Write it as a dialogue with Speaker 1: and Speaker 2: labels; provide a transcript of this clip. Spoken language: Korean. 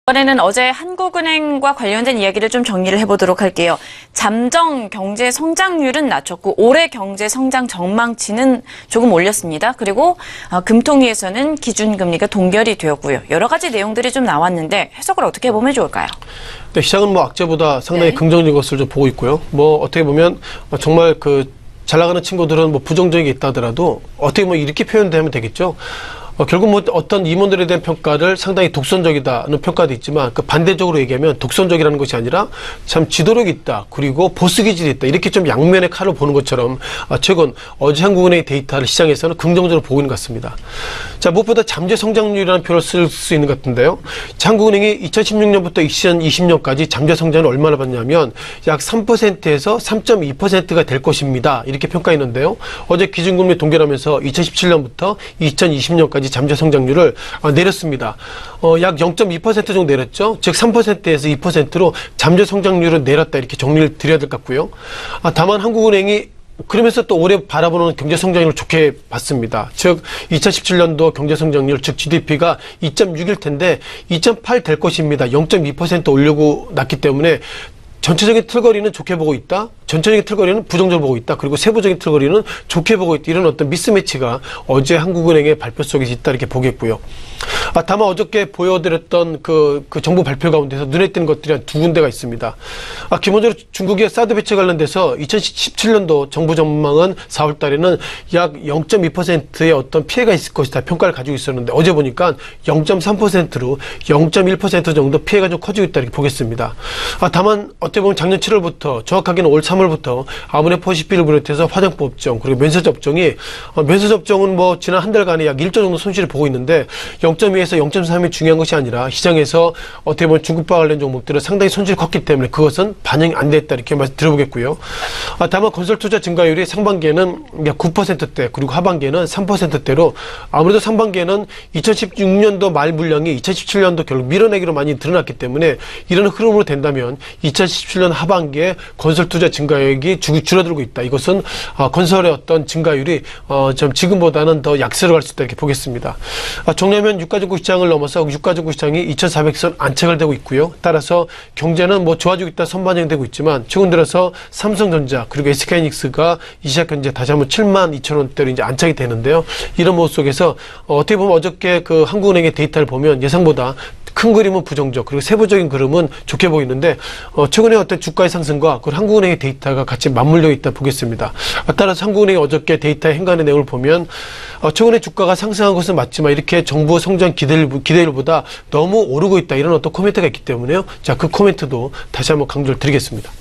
Speaker 1: 이번에는 어제 한국은행과 관련된 이야기를 좀 정리를 해보도록 할게요. 잠정 경제 성장률은 낮췄고 올해 경제 성장 전망치는 조금 올렸습니다. 그리고 금통위에서는 기준금리가 동결이 되었고요. 여러 가지 내용들이 좀 나왔는데 해석을 어떻게 보면 좋을까요?
Speaker 2: 네, 시장은 악재보다 상당히 긍정적인 것을 좀 보고 있고요. 어떻게 보면 정말 잘 나가는 친구들은 부정적인 게 있다 하더라도 어떻게 이렇게 표현되면 되겠죠. 결국 어떤 임원들에 대한 평가를 상당히 독선적이다는 평가도 있지만 반대적으로 얘기하면 독선적이라는 것이 아니라 참 지도력이 있다. 그리고 보스 기질이 있다. 이렇게 좀 양면의 칼을 보는 것처럼 최근 어제 한국은행의 데이터를 시장에서는 긍정적으로 보고 있는 것 같습니다. 자, 무엇보다 잠재 성장률이라는 표현을 쓸 수 있는 것 같은데요. 한국은행이 2016년부터 2020년까지 잠재 성장을 얼마나 봤냐면 약 3%에서 3.2%가 될 것입니다. 이렇게 평가했는데요. 어제 기준금리 동결하면서 2017년부터 2020년까지 잠재 성장률을 내렸습니다. 약 0.2% 정도 내렸죠. 즉 3%에서 2%로 잠재 성장률을 내렸다 이렇게 정리를 드려야 될 것 같고요. 다만 한국은행이 그러면서 또 올해 바라보는 경제 성장률을 좋게 봤습니다. 즉 2017년도 경제 성장률 즉 GDP가 2.6일 텐데 2.8 될 것입니다. 0.2% 올려고 났기 때문에 전체적인 틀거리는 좋게 보고 있다. 전체적인 틀거리는 부정적으로 보고 있다. 그리고 세부적인 틀거리는 좋게 보고 있다. 이런 어떤 미스매치가 어제 한국은행의 발표 속에 있다 이렇게 보겠고요. 다만 어저께 보여드렸던 그 정부 발표 가운데서 눈에 띄는 것들이 한 두 군데가 있습니다. 기본적으로 중국의 사드 배치 관련돼서 2017년도 정부 전망은 4월 달에는 약 0.2%의 어떤 피해가 있을 것이다 평가를 가지고 있었는데 어제 보니까 0.3%로 0.1% 정도 피해가 좀 커지고 있다 이렇게 보겠습니다. 다만 어떻게 보면 작년 7월부터 정확하게는 올 3월부터 아모네퍼시피를 비롯해서 화장품 업종 그리고 면세 접종은 지난 한 달간에 약 1조 정도 손실을 보고 있는데 0.2에서 0.3이 중요한 것이 아니라 시장에서 어떻게 보면 중국과 관련 종목들은 상당히 손실이 컸기 때문에 그것은 반영이 안 됐다 이렇게 말씀 드려보겠고요. 다만 건설 투자 증가율이 상반기에는 약 9%대 그리고 하반기에는 3%대로 아무래도 상반기에는 2016년도 말 물량이 2017년도 결국 밀어내기로 많이 드러났기 때문에 이런 흐름으로 된다면 2017년 하반기에 건설 투자 증가액이 줄어들고 있다. 이것은 건설의 어떤 증가율이 좀 지금보다는 더 약세로 갈 수 있다 이렇게 보겠습니다. 정리하면 유가증권 시장을 넘어서 유가증권 시장이 2400선 안착을 되고 있고요. 따라서 경제는 좋아지고 있다 선반영되고 있지만 최근 들어서 삼성전자 그리고 SK하이닉스가 이 시각 현재 다시 한번 72,000원대로 이제 안착이 되는데요. 이런 모습 속에서 어떻게 보면 어저께 한국은행의 데이터를 보면 예상보다 큰 그림은 부정적 그리고 세부적인 그림은 좋게 보이는데 최근에 어떤 주가의 상승과 그리고 한국은행의 데이터가 같이 맞물려 있다 보겠습니다. 따라서 한국은행이 어저께 데이터의 행간의 내용을 보면 최근에 주가가 상승한 것은 맞지만 이렇게 정부 성장 기대율보다 너무 오르고 있다 이런 어떤 코멘트가 있기 때문에요. 자, 그 코멘트도 다시 한번 강조를 드리겠습니다.